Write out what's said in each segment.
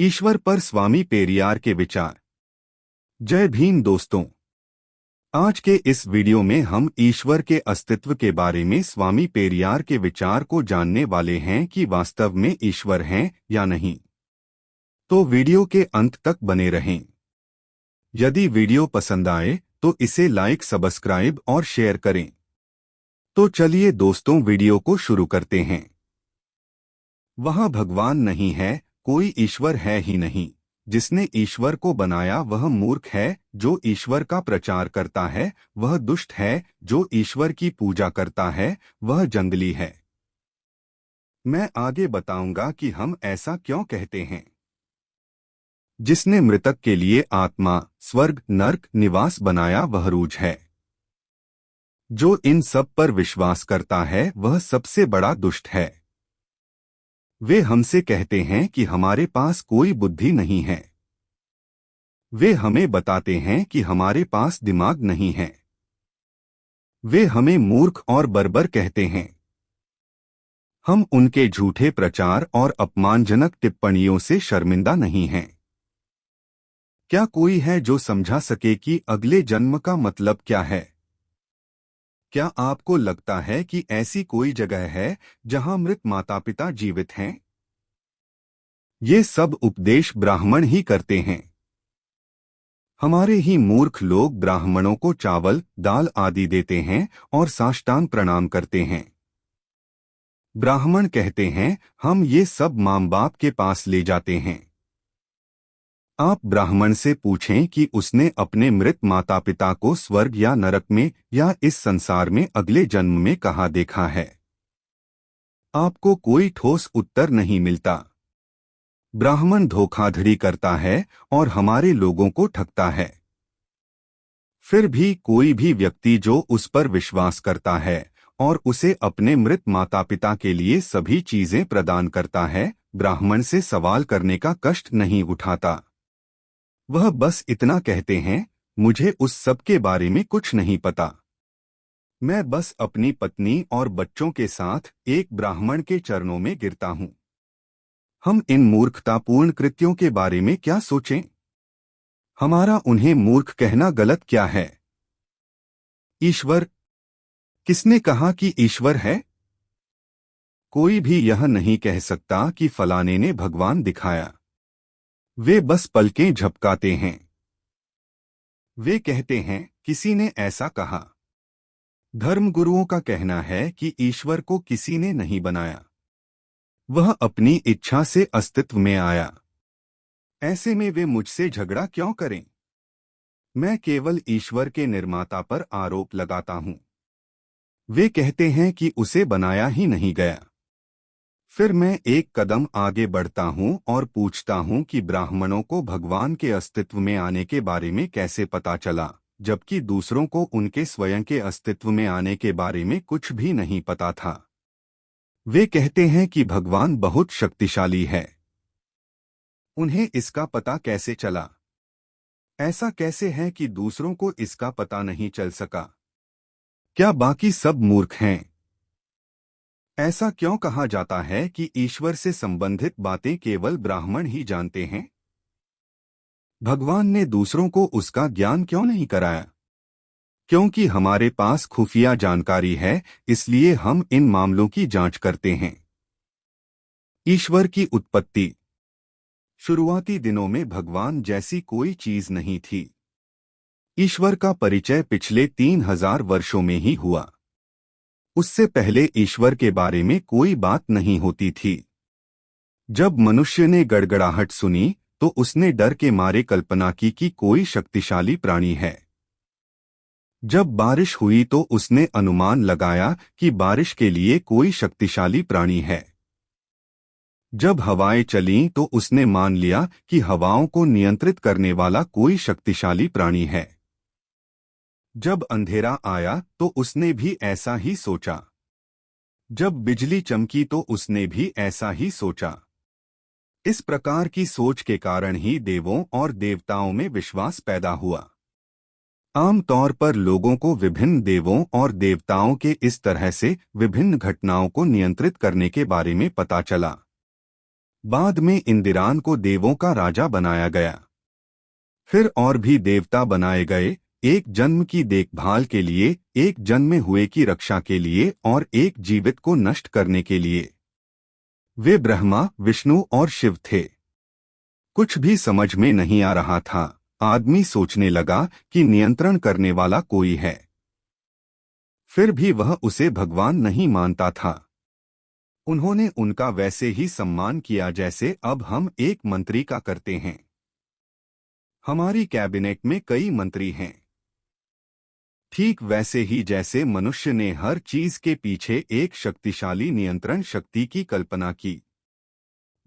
ईश्वर पर स्वामी पेरियार के विचार। जय भीम दोस्तों, आज के इस वीडियो में हम ईश्वर के अस्तित्व के बारे में स्वामी पेरियार के विचार को जानने वाले हैं कि वास्तव में ईश्वर हैं या नहीं। तो वीडियो के अंत तक बने रहें। यदि वीडियो पसंद आए तो इसे लाइक, सब्सक्राइब और शेयर करें। तो चलिए दोस्तों, वीडियो को शुरू करते हैं। वहाँ भगवान नहीं है, कोई ईश्वर है ही नहीं। जिसने ईश्वर को बनाया वह मूर्ख है, जो ईश्वर का प्रचार करता है वह दुष्ट है, जो ईश्वर की पूजा करता है वह जंगली है। मैं आगे बताऊंगा कि हम ऐसा क्यों कहते हैं। जिसने मृतक के लिए आत्मा, स्वर्ग, नर्क, निवास बनाया वह रूज है। जो इन सब पर विश्वास करता है वह सबसे बड़ा दुष्ट है। वे हमसे कहते हैं कि हमारे पास कोई बुद्धि नहीं है। वे हमें बताते हैं कि हमारे पास दिमाग नहीं है। वे हमें मूर्ख और बर्बर कहते हैं। हम उनके झूठे प्रचार और अपमानजनक टिप्पणियों से शर्मिंदा नहीं हैं। क्या कोई है जो समझा सके कि अगले जन्म का मतलब क्या है? क्या आपको लगता है कि ऐसी कोई जगह है जहां मृत माता पिता जीवित हैं? ये सब उपदेश ब्राह्मण ही करते हैं। हमारे ही मूर्ख लोग ब्राह्मणों को चावल, दाल आदि देते हैं और साष्टांग प्रणाम करते हैं। ब्राह्मण कहते हैं हम ये सब मां बाप के पास ले जाते हैं। आप ब्राह्मण से पूछें कि उसने अपने मृत माता पिता को स्वर्ग या नरक में या इस संसार में अगले जन्म में कहाँ देखा है। आपको कोई ठोस उत्तर नहीं मिलता। ब्राह्मण धोखाधड़ी करता है और हमारे लोगों को ठगता है। फिर भी कोई भी व्यक्ति जो उस पर विश्वास करता है और उसे अपने मृत माता पिता के लिए सभी चीजें प्रदान करता है, ब्राह्मण से सवाल करने का कष्ट नहीं उठाता। वह बस इतना कहते हैं, मुझे उस सब के बारे में कुछ नहीं पता। मैं बस अपनी पत्नी और बच्चों के साथ एक ब्राह्मण के चरणों में गिरता हूं। हम इन मूर्खतापूर्ण कृत्यों के बारे में क्या सोचें? हमारा उन्हें मूर्ख कहना गलत क्या है? ईश्वर, किसने कहा कि ईश्वर है? कोई भी यह नहीं कह सकता कि फलाने ने भगवान दिखाया। वे बस पलकें झपकाते हैं। वे कहते हैं किसी ने ऐसा कहा। धर्मगुरुओं का कहना है कि ईश्वर को किसी ने नहीं बनाया, वह अपनी इच्छा से अस्तित्व में आया। ऐसे में वे मुझसे झगड़ा क्यों करें? मैं केवल ईश्वर के निर्माता पर आरोप लगाता हूं। वे कहते हैं कि उसे बनाया ही नहीं गया। फिर मैं एक कदम आगे बढ़ता हूं और पूछता हूं कि ब्राह्मणों को भगवान के अस्तित्व में आने के बारे में कैसे पता चला, जबकि दूसरों को उनके स्वयं के अस्तित्व में आने के बारे में कुछ भी नहीं पता था। वे कहते हैं कि भगवान बहुत शक्तिशाली है। उन्हें इसका पता कैसे चला? ऐसा कैसे है कि दूसरों को इसका पता नहीं चल सका? क्या बाकी सब मूर्ख हैं? ऐसा क्यों कहा जाता है कि ईश्वर से संबंधित बातें केवल ब्राह्मण ही जानते हैं? भगवान ने दूसरों को उसका ज्ञान क्यों नहीं कराया? क्योंकि हमारे पास खुफिया जानकारी है, इसलिए हम इन मामलों की जांच करते हैं। ईश्वर की उत्पत्ति। शुरुआती दिनों में भगवान जैसी कोई चीज नहीं थी। ईश्वर का परिचय पिछले 3000 वर्षों में ही हुआ। उससे पहले ईश्वर के बारे में कोई बात नहीं होती थी। जब मनुष्य ने गड़गड़ाहट सुनी तो उसने डर के मारे कल्पना की कि कोई शक्तिशाली प्राणी है। जब बारिश हुई तो उसने अनुमान लगाया कि बारिश के लिए कोई शक्तिशाली प्राणी है। जब हवाएं चलीं तो उसने मान लिया कि हवाओं को नियंत्रित करने वाला कोई शक्तिशाली प्राणी है। जब अंधेरा आया तो उसने भी ऐसा ही सोचा। जब बिजली चमकी तो उसने भी ऐसा ही सोचा। इस प्रकार की सोच के कारण ही देवों और देवताओं में विश्वास पैदा हुआ। आमतौर पर लोगों को विभिन्न देवों और देवताओं के इस तरह से विभिन्न घटनाओं को नियंत्रित करने के बारे में पता चला। बाद में इंदिरान को देवों का राजा बनाया गया। फिर और भी देवता बनाए गए, एक जन्म की देखभाल के लिए, एक जन्मे हुए की रक्षा के लिए और एक जीवित को नष्ट करने के लिए। वे ब्रह्मा, विष्णु और शिव थे। कुछ भी समझ में नहीं आ रहा था। आदमी सोचने लगा कि नियंत्रण करने वाला कोई है, फिर भी वह उसे भगवान नहीं मानता था। उन्होंने उनका वैसे ही सम्मान किया जैसे अब हम एक मंत्री का करते हैं। हमारी कैबिनेट में कई मंत्री हैं। ठीक वैसे ही जैसे मनुष्य ने हर चीज के पीछे एक शक्तिशाली नियंत्रण शक्ति की कल्पना की।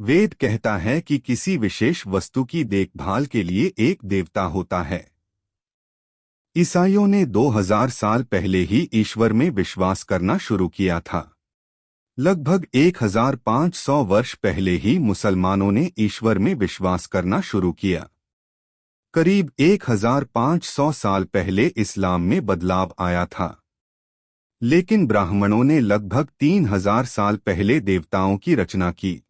वेद कहता है कि किसी विशेष वस्तु की देखभाल के लिए एक देवता होता है। ईसाइयों ने 2000 साल पहले ही ईश्वर में विश्वास करना शुरू किया था। लगभग 1500 वर्ष पहले ही मुसलमानों ने ईश्वर में विश्वास करना शुरू किया। करीब 1500 साल पहले इस्लाम में बदलाव आया था। लेकिन ब्राह्मणों ने लगभग 3000 साल पहले देवताओं की रचना की।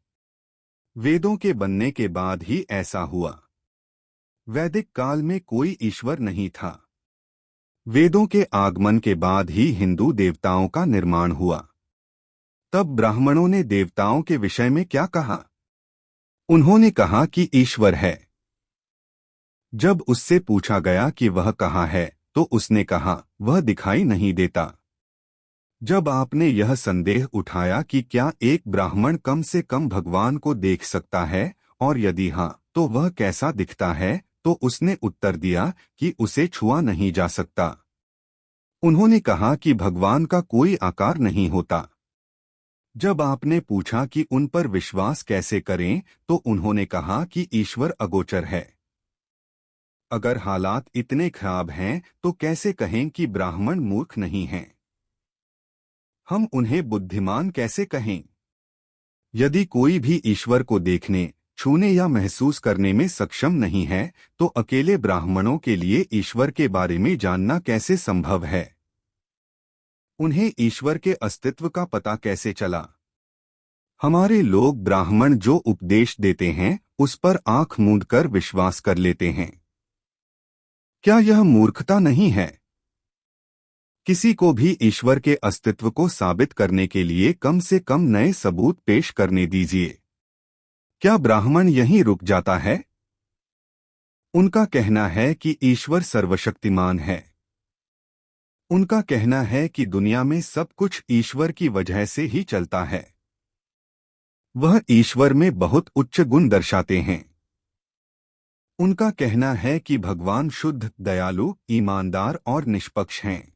वेदों के बनने के बाद ही ऐसा हुआ। वैदिक काल में कोई ईश्वर नहीं था। वेदों के आगमन के बाद ही हिंदू देवताओं का निर्माण हुआ। तब ब्राह्मणों ने देवताओं के विषय में क्या कहा? उन्होंने कहा कि ईश्वर है। जब उससे पूछा गया कि वह कहाँ है, तो उसने कहा, वह दिखाई नहीं देता। जब आपने यह संदेह उठाया कि क्या एक ब्राह्मण कम से कम भगवान को देख सकता है, और यदि हाँ, तो वह कैसा दिखता है, तो उसने उत्तर दिया कि उसे छुआ नहीं जा सकता। उन्होंने कहा कि भगवान का कोई आकार नहीं होता। जब आपने पूछा कि उन पर विश्वास कैसे करें, तो उन्होंने कहा कि ईश्वर अगोचर है। अगर हालात इतने खराब हैं, तो कैसे कहें कि ब्राह्मण मूर्ख नहीं हैं? हम उन्हें बुद्धिमान कैसे कहें? यदि कोई भी ईश्वर को देखने, छूने या महसूस करने में सक्षम नहीं है, तो अकेले ब्राह्मणों के लिए ईश्वर के बारे में जानना कैसे संभव है? उन्हें ईश्वर के अस्तित्व का पता कैसे चला? हमारे लोग ब्राह्मण जो उपदेश देते हैं, उस पर आंख मूंदकर विश्वास कर लेते हैं। क्या यह मूर्खता नहीं है? किसी को भी ईश्वर के अस्तित्व को साबित करने के लिए कम से कम नए सबूत पेश करने दीजिए। क्या ब्राह्मण यहीं रुक जाता है? उनका कहना है कि ईश्वर सर्वशक्तिमान है। उनका कहना है कि दुनिया में सब कुछ ईश्वर की वजह से ही चलता है। वह ईश्वर में बहुत उच्च गुण दर्शाते हैं। उनका कहना है कि भगवान शुद्ध, दयालु, ईमानदार और निष्पक्ष हैं।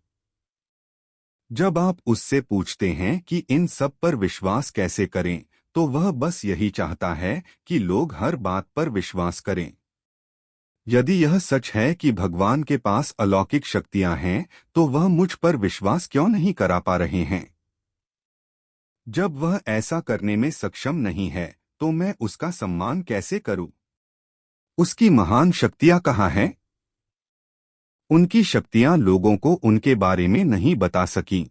जब आप उससे पूछते हैं कि इन सब पर विश्वास कैसे करें, तो वह बस यही चाहता है कि लोग हर बात पर विश्वास करें। यदि यह सच है कि भगवान के पास अलौकिक शक्तियां हैं, तो वह मुझ पर विश्वास क्यों नहीं करा पा रहे हैं? जब वह ऐसा करने में सक्षम नहीं है, तो मैं उसका सम्मान कैसे करूं? उसकी महान शक्तियां कहाँ हैं? उनकी शक्तियां लोगों को उनके बारे में नहीं बता सकीं।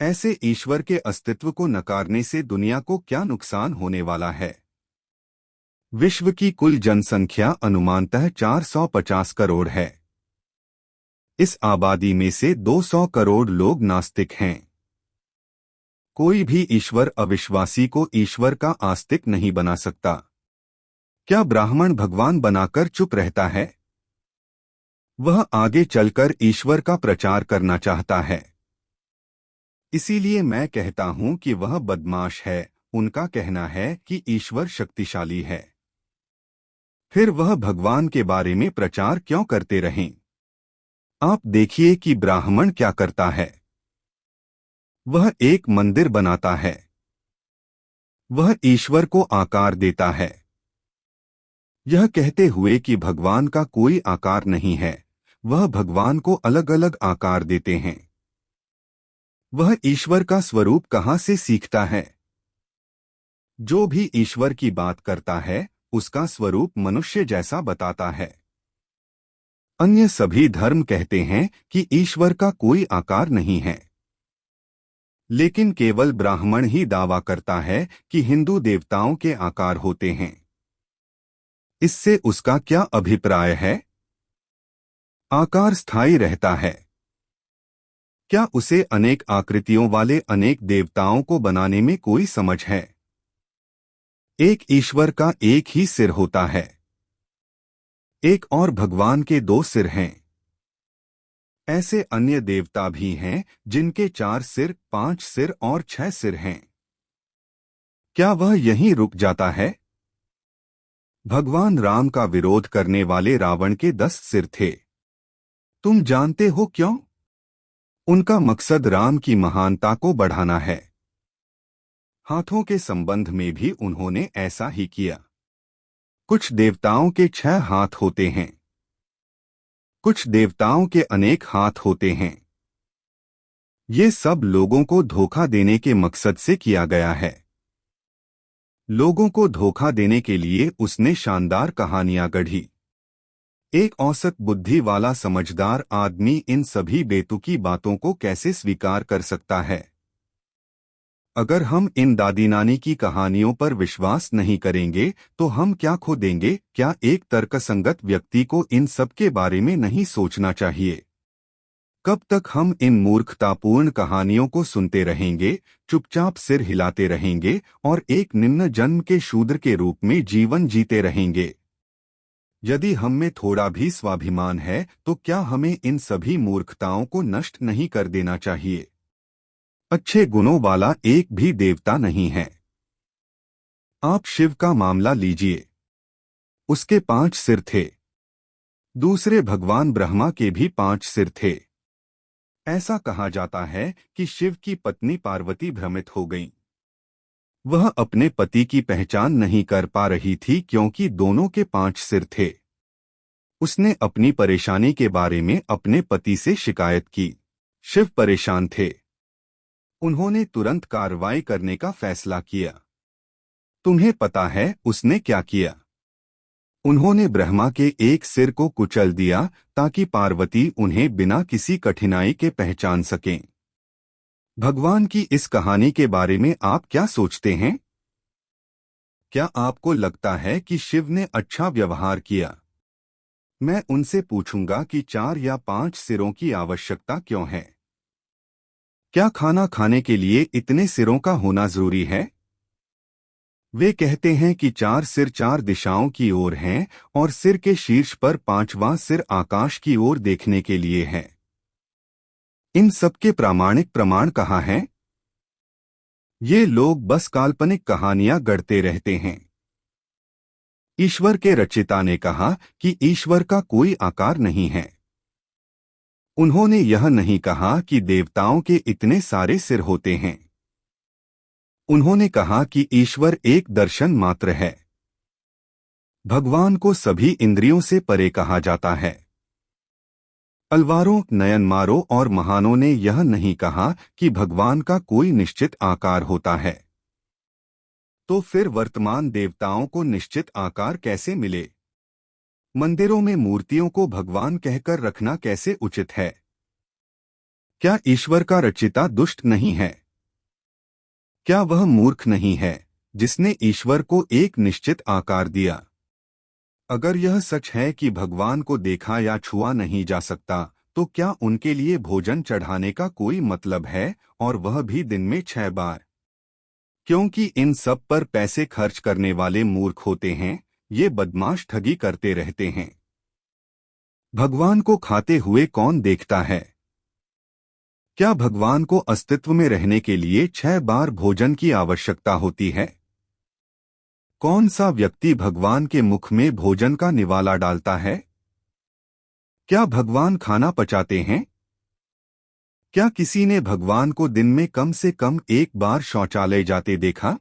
ऐसे ईश्वर के अस्तित्व को नकारने से दुनिया को क्या नुकसान होने वाला है? विश्व की कुल जनसंख्या अनुमानतः 450 करोड़ है। इस आबादी में से 200 करोड़ लोग नास्तिक हैं। कोई भी ईश्वर अविश्वासी को ईश्वर का आस्तिक नहीं बना सकता। क्या ब्राह्मण भगवान बनाकर चुप रहता है? वह आगे चलकर ईश्वर का प्रचार करना चाहता है। इसीलिए मैं कहता हूं कि वह बदमाश है। उनका कहना है कि ईश्वर शक्तिशाली है। फिर वह भगवान के बारे में प्रचार क्यों करते रहें? आप देखिए कि ब्राह्मण क्या करता है। वह एक मंदिर बनाता है। वह ईश्वर को आकार देता है, यह कहते हुए कि भगवान का कोई आकार नहीं है। वह भगवान को अलग अलग आकार देते हैं। वह ईश्वर का स्वरूप कहाँ से सीखता है? जो भी ईश्वर की बात करता है, उसका स्वरूप मनुष्य जैसा बताता है। अन्य सभी धर्म कहते हैं कि ईश्वर का कोई आकार नहीं है। लेकिन केवल ब्राह्मण ही दावा करता है कि हिंदू देवताओं के आकार होते हैं। इससे उसका क्या अभिप्राय है? आकार स्थायी रहता है। क्या उसे अनेक आकृतियों वाले अनेक देवताओं को बनाने में कोई समझ है? एक ईश्वर का एक ही सिर होता है। एक और भगवान के दो सिर हैं। ऐसे अन्य देवता भी हैं जिनके 4 सिर, 5 सिर और 6 सिर हैं। क्या वह यहीं रुक जाता है? भगवान राम का विरोध करने वाले रावण के 10 सिर थे। तुम जानते हो क्यों? उनका मकसद राम की महानता को बढ़ाना है। हाथों के संबंध में भी उन्होंने ऐसा ही किया। कुछ देवताओं के 6 हाथ होते हैं। कुछ देवताओं के अनेक हाथ होते हैं। ये सब लोगों को धोखा देने के मकसद से किया गया है। लोगों को धोखा देने के लिए उसने शानदार कहानियां गढ़ी। एक औसत बुद्धि वाला समझदार आदमी इन सभी बेतुकी बातों को कैसे स्वीकार कर सकता है? अगर हम इन दादी नानी की कहानियों पर विश्वास नहीं करेंगे तो हम क्या खो देंगे? क्या एक तर्कसंगत व्यक्ति को इन सब के बारे में नहीं सोचना चाहिए? कब तक हम इन मूर्खतापूर्ण कहानियों को सुनते रहेंगे, चुपचाप सिर हिलाते रहेंगे और एक निम्न जन्म के शूद्र के रूप में जीवन जीते रहेंगे? यदि हम में थोड़ा भी स्वाभिमान है तो क्या हमें इन सभी मूर्खताओं को नष्ट नहीं कर देना चाहिए? अच्छे गुणों वाला एक भी देवता नहीं है। आप शिव का मामला लीजिए। उसके 5 सिर थे। दूसरे भगवान ब्रह्मा के भी 5 सिर थे। ऐसा कहा जाता है कि शिव की पत्नी पार्वती भ्रमित हो गईं। वह अपने पति की पहचान नहीं कर पा रही थी क्योंकि दोनों के 5 सिर थे। उसने अपनी परेशानी के बारे में अपने पति से शिकायत की। शिव परेशान थे। उन्होंने तुरंत कार्रवाई करने का फैसला किया। तुम्हें पता है उसने क्या किया? उन्होंने ब्रह्मा के एक सिर को कुचल दिया ताकि पार्वती उन्हें बिना किसी कठिनाई के पहचान सकें। भगवान की इस कहानी के बारे में आप क्या सोचते हैं? क्या आपको लगता है कि शिव ने अच्छा व्यवहार किया? मैं उनसे पूछूंगा कि 4 या 5 सिरों की आवश्यकता क्यों है? क्या खाना खाने के लिए इतने सिरों का होना जरूरी है? वे कहते हैं कि 4 सिर 4 दिशाओं की ओर हैं और सिर के शीर्ष पर 5वां सिर आकाश की ओर देखने के लिए है। इन सबके प्रामाणिक प्रमाण कहाँ हैं? ये लोग बस काल्पनिक कहानियां गढ़ते रहते हैं। ईश्वर के रचिता ने कहा कि ईश्वर का कोई आकार नहीं है। उन्होंने यह नहीं कहा कि देवताओं के इतने सारे सिर होते हैं। उन्होंने कहा कि ईश्वर एक दर्शन मात्र है। भगवान को सभी इंद्रियों से परे कहा जाता है। अलवारों, नयनमारों और महानों ने यह नहीं कहा कि भगवान का कोई निश्चित आकार होता है। तो फिर वर्तमान देवताओं को निश्चित आकार कैसे मिले? मंदिरों में मूर्तियों को भगवान कहकर रखना कैसे उचित है? क्या ईश्वर का रचिता दुष्ट नहीं है? क्या वह मूर्ख नहीं है जिसने ईश्वर को एक निश्चित आकार दिया? अगर यह सच है कि भगवान को देखा या छुआ नहीं जा सकता, तो क्या उनके लिए भोजन चढ़ाने का कोई मतलब है, और वह भी दिन में 6 बार? क्योंकि इन सब पर पैसे खर्च करने वाले मूर्ख होते हैं, ये बदमाश ठगी करते रहते हैं। भगवान को खाते हुए कौन देखता है? क्या भगवान को अस्तित्व में रहने के लिए 6 बार भोजन की आवश्यकता होती है? कौन सा व्यक्ति भगवान के मुख में भोजन का निवाला डालता है? क्या भगवान खाना पचाते हैं? क्या किसी ने भगवान को दिन में कम से कम 1 बार शौचालय जाते देखा?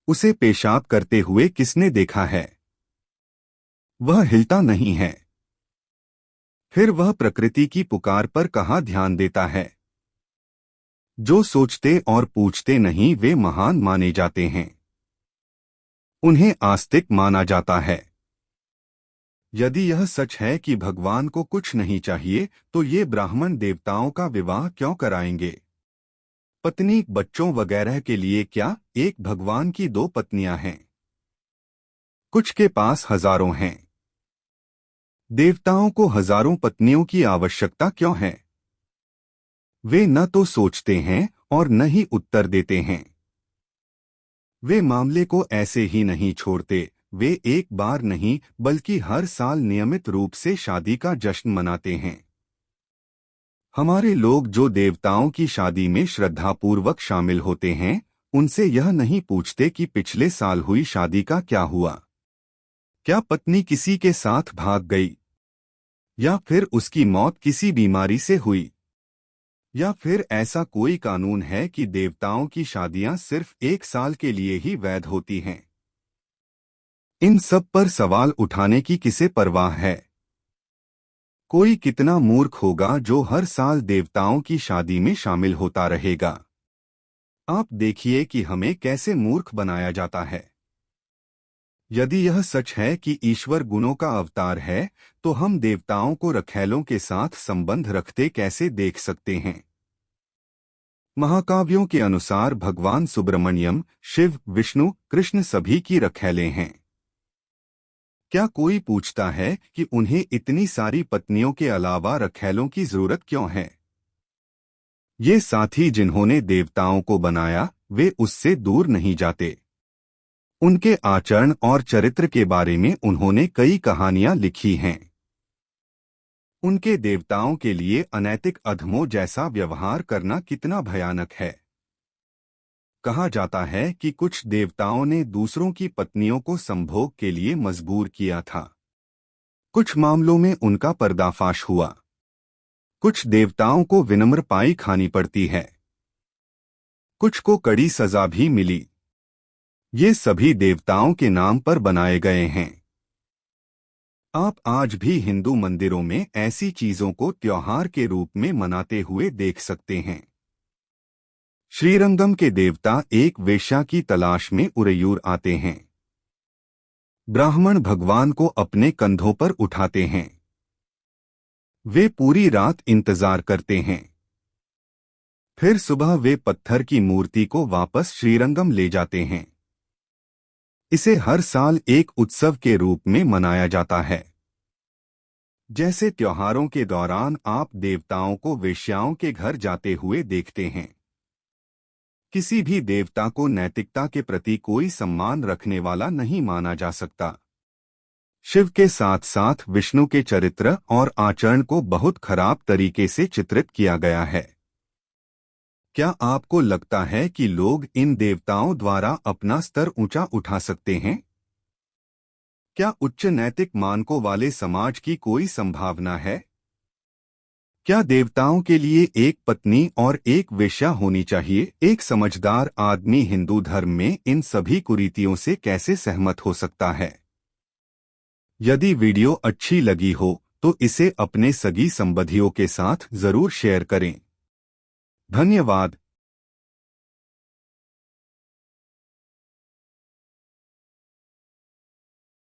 उसे पेशाब करते हुए किसने देखा है? वह हिलता नहीं है। फिर वह प्रकृति की पुकार पर कहाँ ध्यान देता है? जो सोचते और पूछते नहीं वे महान माने जाते हैं। उन्हें आस्तिक माना जाता है। यदि यह सच है कि भगवान को कुछ नहीं चाहिए, तो ये ब्राह्मण देवताओं का विवाह क्यों कराएंगे? पत्नी, बच्चों वगैरह के लिए क्या एक भगवान की दो पत्नियां हैं? कुछ के पास हजारों हैं। देवताओं को हजारों पत्नियों की आवश्यकता क्यों है? वे न तो सोचते हैं और न ही उत्तर देते हैं। वे मामले को ऐसे ही नहीं छोड़ते। वे एक बार नहीं बल्कि हर साल नियमित रूप से शादी का जश्न मनाते हैं। हमारे लोग जो देवताओं की शादी में श्रद्धापूर्वक शामिल होते हैं, उनसे यह नहीं पूछते कि पिछले साल हुई शादी का क्या हुआ। क्या पत्नी किसी के साथ भाग गई, या फिर उसकी मौत किसी बीमारी से हुई, या फिर ऐसा कोई कानून है कि देवताओं की शादियां सिर्फ एक साल के लिए ही वैध होती हैं? इन सब पर सवाल उठाने की किसे परवाह है? कोई कितना मूर्ख होगा जो हर साल देवताओं की शादी में शामिल होता रहेगा। आप देखिए कि हमें कैसे मूर्ख बनाया जाता है। यदि यह सच है कि ईश्वर गुणों का अवतार है, तो हम देवताओं को रखैलों के साथ संबंध रखते कैसे देख सकते हैं? महाकाव्यों के अनुसार भगवान सुब्रमण्यम, शिव, विष्णु, कृष्ण सभी की रखैले हैं। क्या कोई पूछता है कि उन्हें इतनी सारी पत्नियों के अलावा रखैलों की जरूरत क्यों है? ये साथी जिन्होंने देवताओं को बनाया, वे उससे दूर नहीं जाते। उनके आचरण और चरित्र के बारे में उन्होंने कई कहानियां लिखी हैं। उनके देवताओं के लिए अनैतिक अधमों जैसा व्यवहार करना कितना भयानक है। कहा जाता है कि कुछ देवताओं ने दूसरों की पत्नियों को संभोग के लिए मजबूर किया था। कुछ मामलों में उनका पर्दाफाश हुआ। कुछ देवताओं को विनम्र पाई खानी पड़ती है। कुछ को कड़ी सजा भी मिली। ये सभी देवताओं के नाम पर बनाए गए हैं। आप आज भी हिंदू मंदिरों में ऐसी चीजों को त्योहार के रूप में मनाते हुए देख सकते हैं। श्रीरंगम के देवता एक वेश्या की तलाश में उरेयूर आते हैं। ब्राह्मण भगवान को अपने कंधों पर उठाते हैं। वे पूरी रात इंतजार करते हैं। फिर सुबह वे पत्थर की मूर्ति को वापस श्रीरंगम ले जाते हैं। इसे हर साल एक उत्सव के रूप में मनाया जाता है। जैसे त्योहारों के दौरान आप देवताओं को वेश्याओं के घर जाते हुए देखते हैं। किसी भी देवता को नैतिकता के प्रति कोई सम्मान रखने वाला नहीं माना जा सकता। शिव के साथ साथ विष्णु के चरित्र और आचरण को बहुत खराब तरीके से चित्रित किया गया है। क्या आपको लगता है कि लोग इन देवताओं द्वारा अपना स्तर ऊंचा उठा सकते हैं? क्या उच्च नैतिक मानकों वाले समाज की कोई संभावना है? क्या देवताओं के लिए एक पत्नी और एक वेश्या होनी चाहिए? एक समझदार आदमी हिंदू धर्म में इन सभी कुरीतियों से कैसे सहमत हो सकता है? यदि वीडियो अच्छी लगी हो तो इसे अपने सगी संबंधियों के साथ जरूर शेयर करें। धन्यवाद।